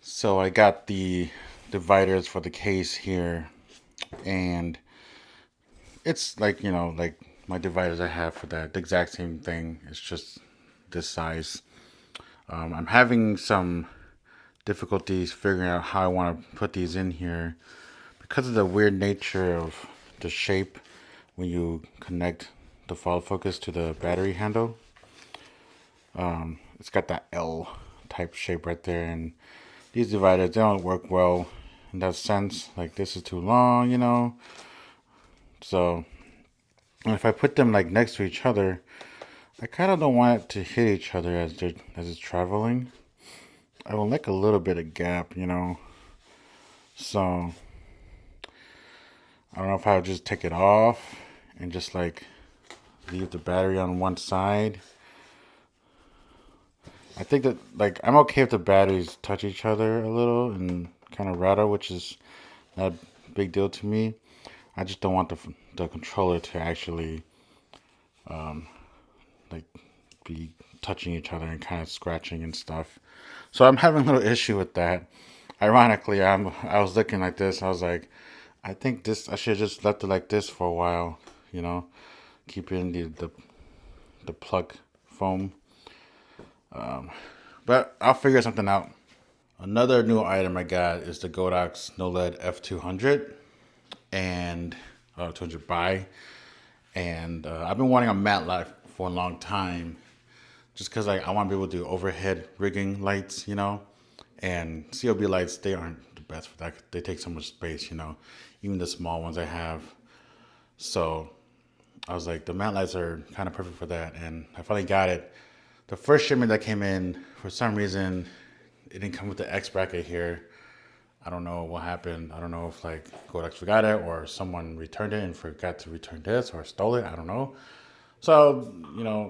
So I got the dividers for the case here, and it's like, like my dividers I have for that, the exact same thing. It's just this size. I'm having some difficulties figuring out how I want to put these in here because of the weird nature of the shape when you connect the follow focus to the battery handle. It's got that L type shape right there, and these dividers, they don't work well in that sense. Like, this is too long. So if I put them like next to each other, I kind of don't want it to hit each other as it's traveling. I would like a little bit of gap. So I don't know if I would just take it off and just like leave the battery on one side. I think that, like, I'm okay if the batteries touch each other a little and kind of rattle, which is not a big deal to me. I just don't want the controller to actually like be touching each other and kind of scratching and stuff. So I'm having a little issue with that. Ironically, I was looking like this. I was like, I think this I should have just left it like this for a while. You know, keeping the plug foam. But I'll figure something out. Another new item I got is the Godox No LED F200 and 200 by. And I've been wanting a matte light for a long time, just because I want to be able to do overhead rigging lights. And COB lights, they aren't the best for that. They take so much space. Even the small ones I have. So I was like, the matte lights are kind of perfect for that. And I finally got it. The first shipment that came in, for some reason, it didn't come with the X bracket here. I don't know what happened. I don't know if like Godox forgot it or someone returned it and forgot to return this or stole it. I don't know. So,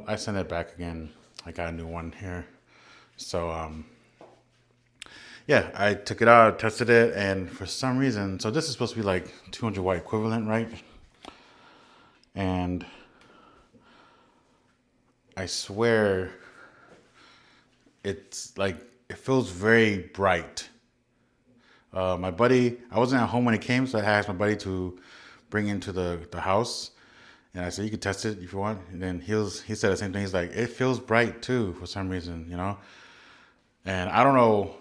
I sent it back again. I got a new one here. So, yeah, I took it out, tested it, and for some reason, so this is supposed to be like 200 watt equivalent, right? And I swear it's like, it feels very bright. My buddy, I wasn't at home when it came, so I asked my buddy to bring into the house. And I said, you can test it if you want. And then he said the same thing. He's like, it feels bright too for some reason. And I don't know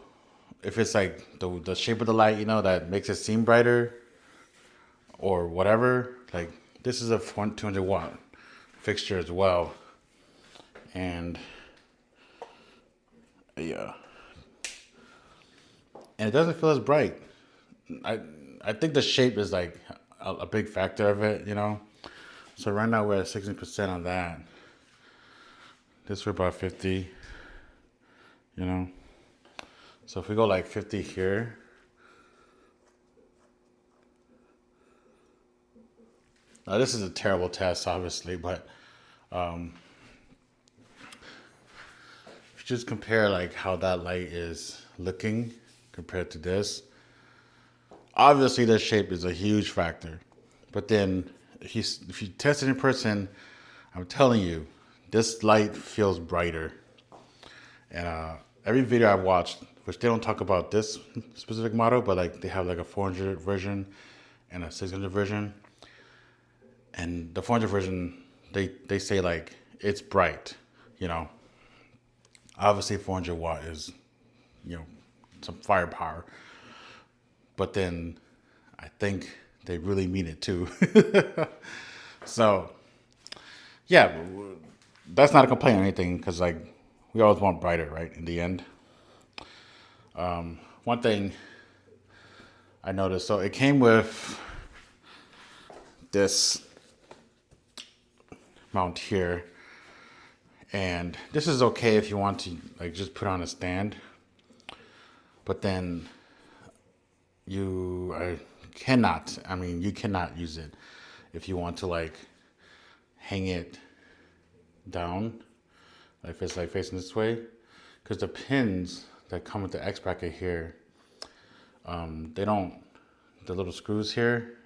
if it's like the shape of the light, that makes it seem brighter or whatever. Like, this is a 200 watt fixture as well. And yeah, and it doesn't feel as bright. I I think the shape is like a big factor of it. So right now we're at 60% on that. This we're about 50. You know. So if we go like 50 here, now this is a terrible test, obviously, but if you just compare like how that light is looking compared to this, obviously the shape is a huge factor. But then if you test it in person, I'm telling you, this light feels brighter. And every video I've watched, which they don't talk about this specific model, but like they have like a 400 version and a 600 version. And the 400 version, they say like it's bright. You know, obviously 400 watt is, you know, some firepower. But then I think they really mean it too. So yeah, that's not a complaint or anything, because like we always want brighter, right? In the end, one thing I noticed, so it came with this mount here, and this is okay if you want to like just put on a stand, but then you cannot use it if you want to like hang it down, like if it's like facing this way, because the pins that come with the X bracket here, they don't, the little screws here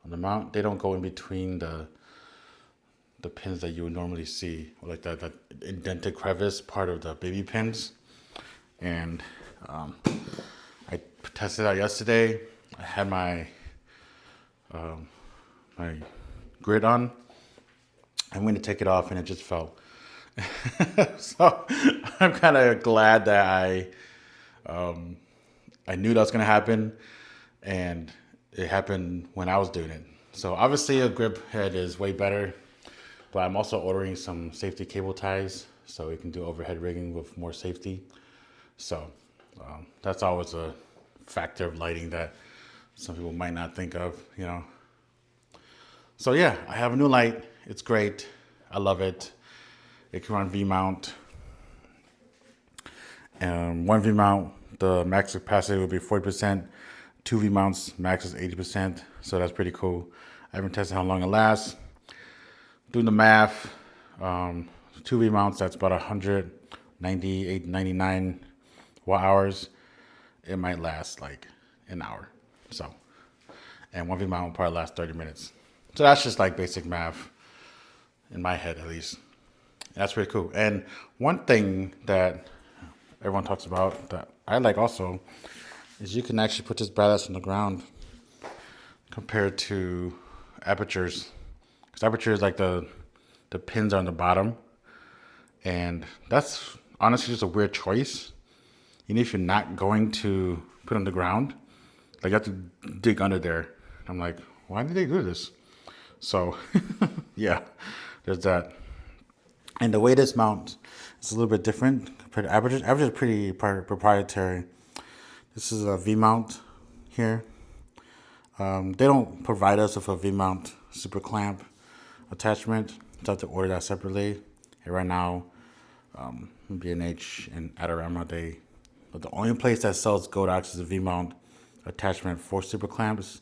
on the mount, they don't go in between the pins that you would normally see, like that indented crevice part of the baby pins. And tested out yesterday. I had my grid on. I'm going to take it off and it just fell. So I'm kind of glad that I knew that was going to happen, and it happened when I was doing it. So obviously a grip head is way better, but I'm also ordering some safety cable ties so we can do overhead rigging with more safety. So that's always a factor of lighting that some people might not think of, you know. So yeah, I have a new light. It's great. I love it. It can run V-mount. One V-mount, the max capacity will be 40%. Two V-mounts, max is 80%. So that's pretty cool. I haven't tested how long it lasts. Doing the math, two V-mounts, that's about 198, 99 watt hours. It might last like an hour. So, and one V-mount will probably last 30 minutes. So that's just like basic math in my head, at least. That's pretty cool. And one thing that everyone talks about that I like also is you can actually put this badass on the ground compared to apertures. Because aperture is like the pins are on the bottom. And that's honestly just a weird choice. Even if you're not going to put it on the ground, like you have to dig under there. I'm like, why did they do this? So, yeah, there's that. And the way this mounts is a little bit different compared to averages. Average is pretty proprietary. This is a V-mount here. They don't provide us with a V-mount super clamp attachment. So I have to order that separately. And right now, B&H and Adorama, the only place that sells Godox is a V-mount attachment for super clamps.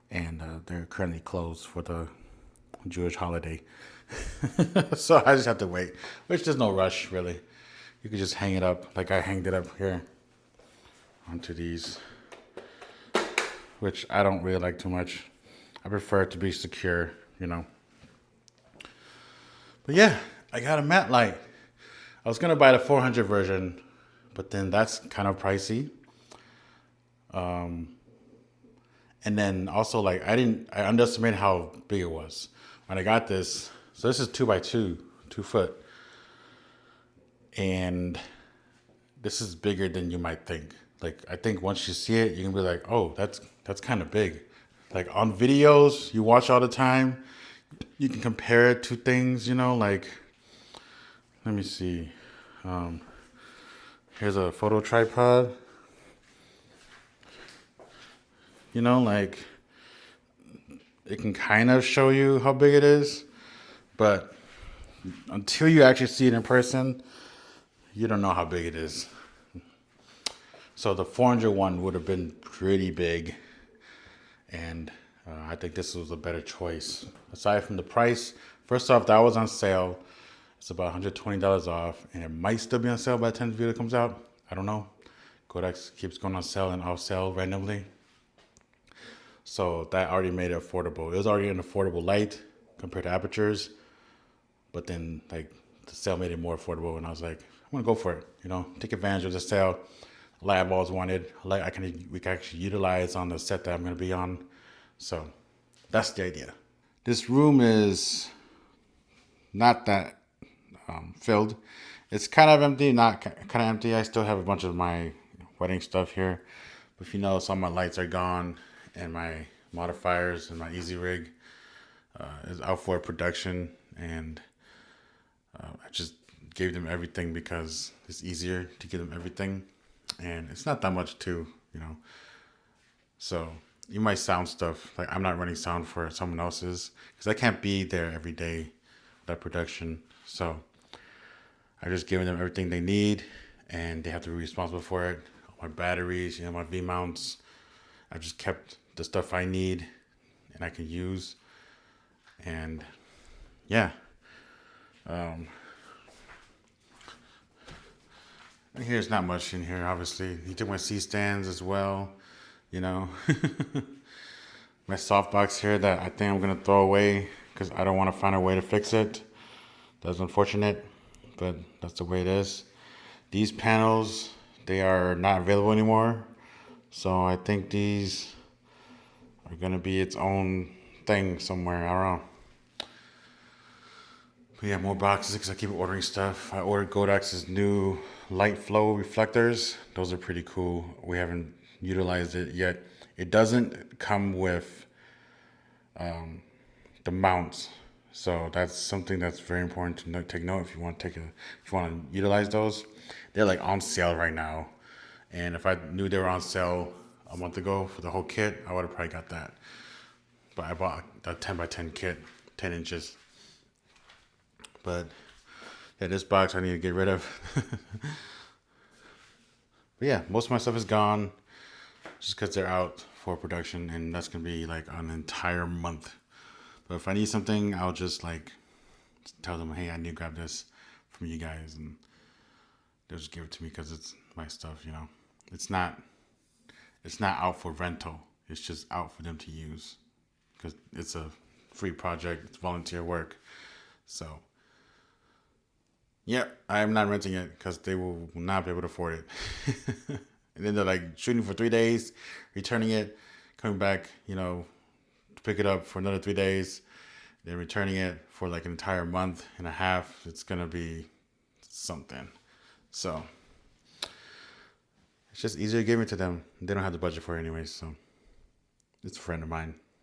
And they're currently closed for the Jewish holiday. So I just have to wait, which there's no rush, really. You could just hang it up like I hanged it up here onto these, which I don't really like too much. I prefer it to be secure, you know. But yeah, I got a matte light. I was going to buy the 400 version, but then that's kind of pricey. And then also, like, I underestimated how big it was when I got this. So this is 2x2, 2 foot. And this is bigger than you might think. Like, I think once you see it, you can be like, oh, that's kind of big. Like on videos you watch all the time, you can compare it to things, you know, like, let me see. Here's a photo tripod. You know, like, it can kind of show you how big it is, but until you actually see it in person, you don't know how big it is. So the 400 one would have been pretty big, and I think this was a better choice. Aside from the price, first off, that was on sale. It's about $120 off, and it might still be on sale by the time the video comes out. I don't know. Godox keeps going on sale and off sale randomly. So that already made it affordable. It was already an affordable light compared to apertures, but then like the sale made it more affordable, and I was like, I'm gonna go for it. You know, take advantage of the sale. A light I've always wanted. A light we can actually utilize on the set that I'm gonna be on. So that's the idea. This room is not that filled. It's kind of empty, not kind of empty. I still have a bunch of my wedding stuff here, but if you notice, all my lights are gone. And my modifiers and my Easy Rig is out for production, and I just gave them everything because it's easier to give them everything, and it's not that much too, you know. So you might sound stuff like I'm not running sound for someone else's because I can't be there every day that production. So I just giving them everything they need, and they have to be responsible for it. All my batteries, you know, my V mounts. I just kept the stuff I need and I can use. And yeah. Here's not much in here, obviously. You took my C-stands as well, you know. My softbox here that I think I'm going to throw away because I don't want to find a way to fix it. That's unfortunate, but that's the way it is. These panels, they are not available anymore. So I think these are gonna be its own thing somewhere. I don't know. But yeah, more boxes because I keep ordering stuff. I ordered Godox's new light flow reflectors. Those are pretty cool. We haven't utilized it yet. It doesn't come with the mounts, so that's something that's very important to take note if you want to if you want to utilize those. They're like on sale right now, and if I knew they were on sale a month ago for the whole kit, I would have probably got that. But I bought a 10 by 10 kit, 10 inches. But yeah, this box I need to get rid of. But yeah, most of my stuff is gone just because they're out for production, and that's gonna be like an entire month. But if I need something, I'll just like tell them, hey, I need to grab this from you guys, and they'll just give it to me because it's my stuff. It's not out for rental. It's just out for them to use because it's a free project. It's volunteer work. So yeah, I am not renting it because they will not be able to afford it. And then they're like shooting for 3 days, returning it, coming back, to pick it up for another 3 days, then returning it for like an entire month and a half. It's gonna be something. So it's just easier to give it to them. They don't have the budget for it anyways, so it's a friend of mine.